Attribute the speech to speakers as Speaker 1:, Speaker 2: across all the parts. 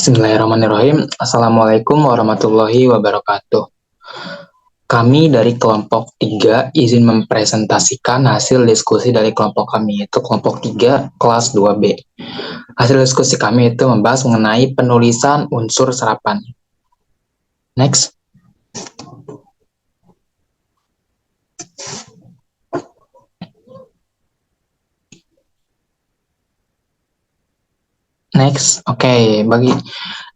Speaker 1: Bismillahirrahmanirrahim. Assalamualaikum warahmatullahi wabarakatuh. Kami dari kelompok 3 izin mempresentasikan hasil diskusi dari kelompok kami, yaitu kelompok 3 kelas 2B. Hasil diskusi kami itu membahas mengenai penulisan unsur serapan. Next. Oke.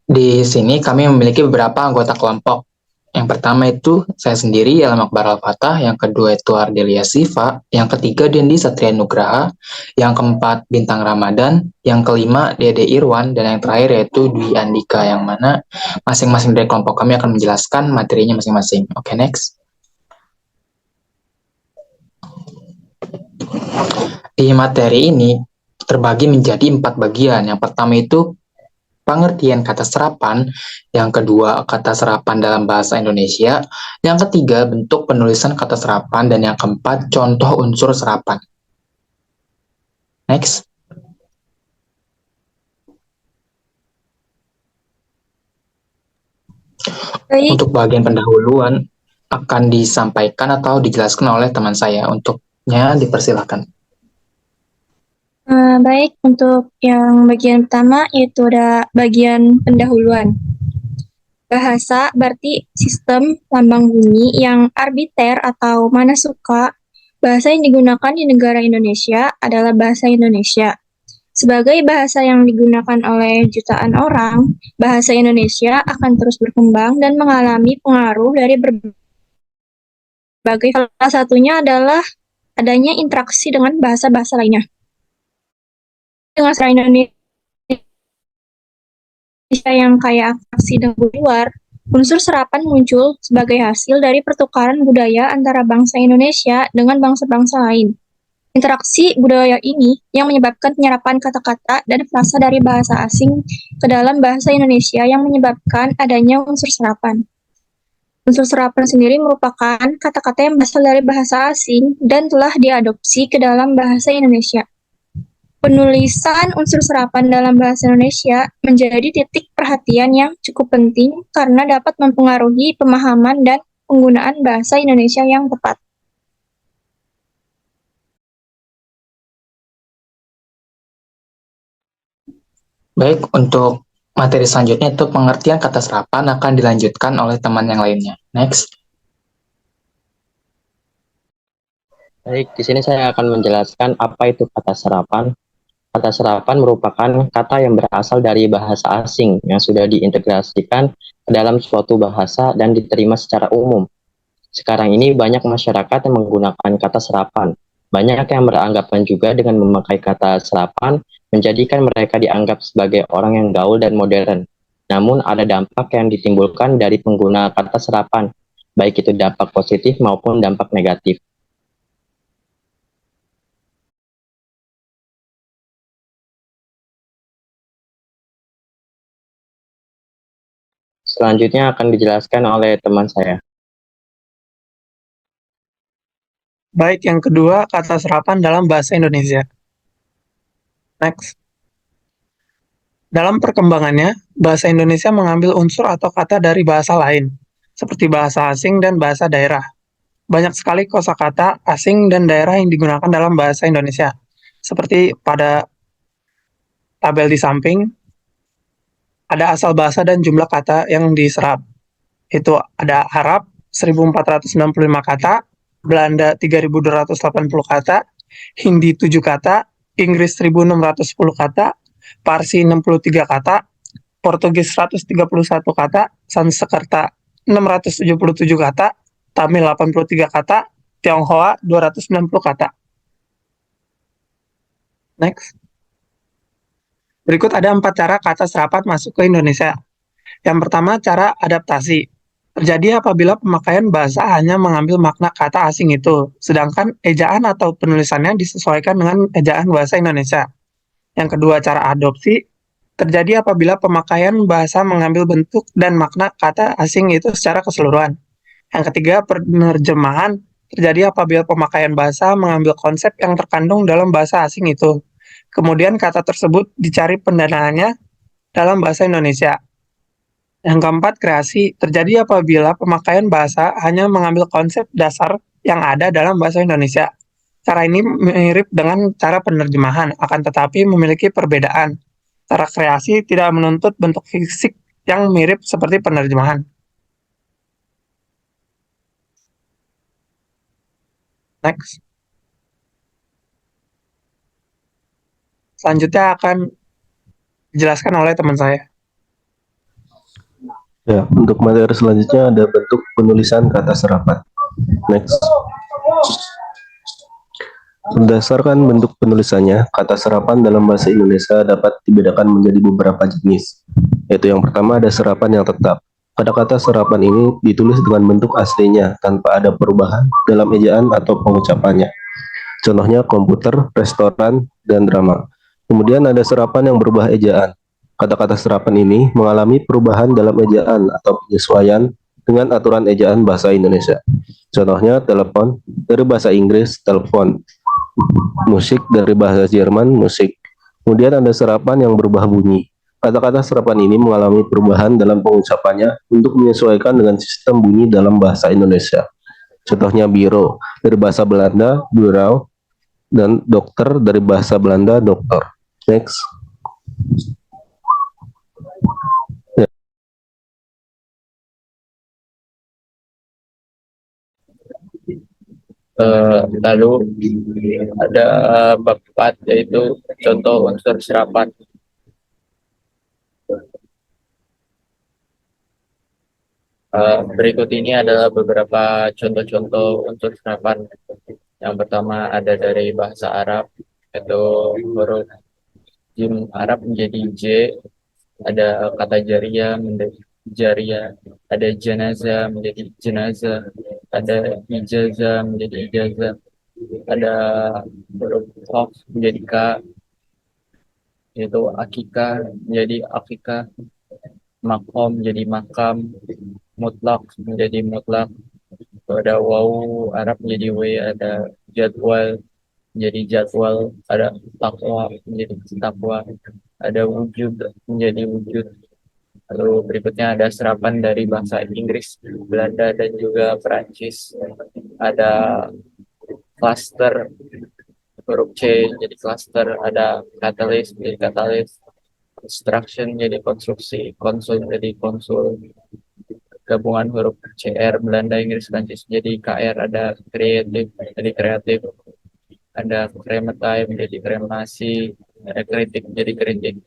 Speaker 1: Di sini kami memiliki beberapa anggota kelompok. Yang pertama itu saya sendiri, Ilham Akbar Al-Fatah, yang kedua itu Ardelia Siva, yang ketiga Dendi Satria Nugraha, yang keempat Bintang Ramadan, yang kelima Dede Irwan, dan yang terakhir yaitu Dwi Andika, yang mana masing-masing dari kelompok kami akan menjelaskan materinya masing-masing. Oke, next. Di materi ini terbagi menjadi 4 bagian. Yang pertama itu pengertian kata serapan, yang kedua kata serapan dalam bahasa Indonesia, yang ketiga bentuk penulisan kata serapan, dan yang keempat contoh unsur serapan. Next. Untuk bagian pendahuluan akan disampaikan atau dijelaskan oleh teman saya. Untuknya dipersilakan.
Speaker 2: Baik, untuk yang bagian pertama yaitu ada bagian pendahuluan. Bahasa berarti sistem lambang bunyi yang arbiter atau mana suka. Bahasa yang digunakan di negara Indonesia adalah bahasa Indonesia. Sebagai bahasa yang digunakan oleh jutaan orang, bahasa Indonesia akan terus berkembang dan mengalami pengaruh dari berbagai. Salah satunya adalah adanya interaksi dengan bahasa-bahasa lainnya. Dengan bahasa Indonesia yang kaya atraksi dan luar, unsur serapan muncul sebagai hasil dari pertukaran budaya antara bangsa Indonesia dengan bangsa-bangsa lain. Interaksi budaya ini yang menyebabkan penyerapan kata-kata dan frasa dari bahasa asing ke dalam bahasa Indonesia yang menyebabkan adanya unsur serapan. Unsur serapan sendiri merupakan kata-kata yang berasal dari bahasa asing dan telah diadopsi ke dalam bahasa Indonesia. Penulisan unsur serapan dalam bahasa Indonesia menjadi titik perhatian yang cukup penting karena dapat mempengaruhi pemahaman dan penggunaan bahasa Indonesia yang tepat.
Speaker 1: Baik, untuk materi selanjutnya itu pengertian kata serapan akan dilanjutkan oleh teman yang lainnya. Next.
Speaker 3: Baik, di sini saya akan menjelaskan apa itu kata serapan. Kata serapan merupakan kata yang berasal dari bahasa asing yang sudah diintegrasikan ke dalam suatu bahasa dan diterima secara umum. Sekarang ini banyak masyarakat yang menggunakan kata serapan. Banyak yang beranggapan juga dengan memakai kata serapan menjadikan mereka dianggap sebagai orang yang gaul dan modern. Namun ada dampak yang ditimbulkan dari pengguna kata serapan, baik itu dampak positif maupun dampak negatif. Selanjutnya akan dijelaskan oleh teman saya.
Speaker 4: Baik, yang kedua, kata serapan dalam bahasa Indonesia. Next. Dalam perkembangannya, bahasa Indonesia mengambil unsur atau kata dari bahasa lain, seperti bahasa asing dan bahasa daerah. Banyak sekali kosakata asing dan daerah yang digunakan dalam bahasa Indonesia, seperti pada tabel di samping, ada asal bahasa dan jumlah kata yang diserap. Itu ada Arab 1465 kata, Belanda 3280 kata, Hindi 7 kata, Inggris 1610 kata, Parsi 63 kata, Portugis 131 kata, Sanskerta 677 kata, Tamil 83 kata, Tionghoa 290 kata. Next. Berikut ada 4 cara kata serapan masuk ke Indonesia. Yang pertama, cara adaptasi. Terjadi apabila pemakaian bahasa hanya mengambil makna kata asing itu, sedangkan ejaan atau penulisannya disesuaikan dengan ejaan bahasa Indonesia. Yang kedua, cara adopsi. Terjadi apabila pemakaian bahasa mengambil bentuk dan makna kata asing itu secara keseluruhan. Yang ketiga, penerjemahan. Terjadi apabila pemakaian bahasa mengambil konsep yang terkandung dalam bahasa asing itu. Kemudian kata tersebut dicari pendanaannya dalam bahasa Indonesia. Yang keempat, kreasi terjadi apabila pemakaian bahasa hanya mengambil konsep dasar yang ada dalam bahasa Indonesia. Cara ini mirip dengan cara penerjemahan, akan tetapi memiliki perbedaan. Cara kreasi tidak menuntut bentuk fisik yang mirip seperti penerjemahan. Next. Selanjutnya akan dijelaskan oleh teman saya.
Speaker 5: Ya, untuk materi selanjutnya ada bentuk penulisan kata serapan. Next. Berdasarkan bentuk penulisannya, kata serapan dalam bahasa Indonesia dapat dibedakan menjadi beberapa jenis. Yaitu yang pertama ada serapan yang tetap. Kata-kata serapan ini ditulis dengan bentuk aslinya tanpa ada perubahan dalam ejaan atau pengucapannya. Contohnya komputer, restoran, dan drama. Kemudian ada serapan yang berubah ejaan. Kata-kata serapan ini mengalami perubahan dalam ejaan atau penyesuaian dengan aturan ejaan bahasa Indonesia. Contohnya telepon dari bahasa Inggris, telepon. Musik dari bahasa Jerman, musik. Kemudian ada serapan yang berubah bunyi. Kata-kata serapan ini mengalami perubahan dalam pengucapannya untuk menyesuaikan dengan sistem bunyi dalam bahasa Indonesia. Contohnya biro dari bahasa Belanda, bureau, dan dokter dari bahasa Belanda, dokter. Next.
Speaker 6: Lalu ada bab 4 yaitu contoh unsur serapan. Berikut ini adalah beberapa contoh-contoh unsur serapan. Yang pertama ada dari bahasa Arab, yaitu huruf jim Arab menjadi J, ada kata jariyah menjadi jariyah, ada jenazah menjadi jenazah, ada ijazah menjadi ijazah, ada huruf Qaf menjadi K, yaitu akikah menjadi akikah, makom menjadi makam, mutlak menjadi mutlak, ada wawu Arab menjadi W, ada jadwal menjadi jadwal, ada takwa menjadi takwa, ada wujud menjadi wujud. Lalu berikutnya ada serapan dari bahasa Inggris, Belanda, dan juga Perancis. Ada cluster, huruf C jadi cluster, ada katalis jadi katalis, construction jadi konstruksi, konsul jadi konsul, gabungan huruf CR Belanda, Inggris, Prancis jadi KR, ada kreatif jadi kreatif, ada krematai menjadi kremasi, ada kritik jadi kritik,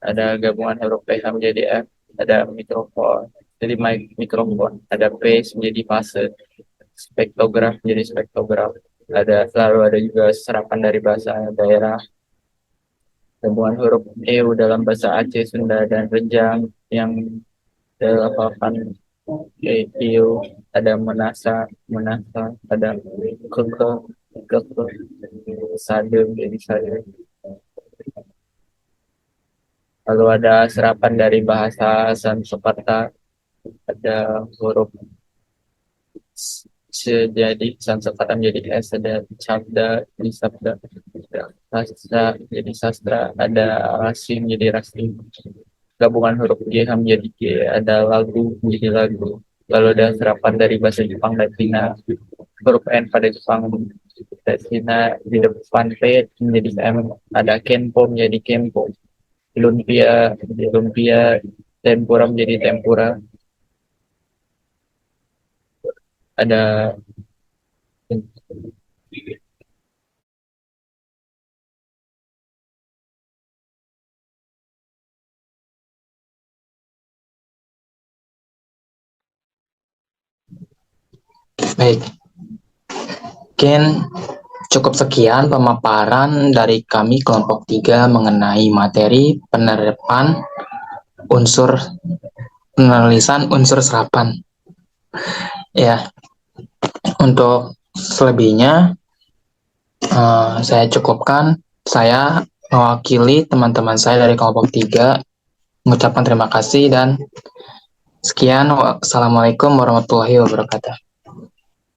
Speaker 6: ada gabungan huruf PH menjadi F, ada mikrofon jadi mikrofon, ada pace menjadi fase, spektograf menjadi spektograf, selalu ada juga serapan dari bahasa daerah, gabungan huruf EU dalam bahasa Aceh, Sunda, dan Rejang yang dilafalkan EU, ada menasa, ada keke, sadem jadi sadem. Lalu ada serapan dari bahasa Sanskerta, ada huruf jadi Sanskerta menjadi S, ada sabda jadi sabda, ada sastra jadi sastra, ada rasim jadi rasim, gabungan huruf G menjadi G, ada lagu menjadi lagu. Lalu ada serapan dari bahasa Jepang dan Cina, huruf N pada Jepang dan Cina di depan P menjadi M, ada kenpo menjadi kenpo, lumpia menjadi lumpia, tempura menjadi tempura, ada
Speaker 1: Baik. Mungkin cukup sekian pemaparan dari kami kelompok 3 mengenai materi penerapan penulisan unsur serapan. Ya, untuk selebihnya saya cukupkan. Saya mewakili teman-teman saya dari kelompok 3 mengucapkan terima kasih dan sekian. Wassalamualaikum warahmatullahi wabarakatuh.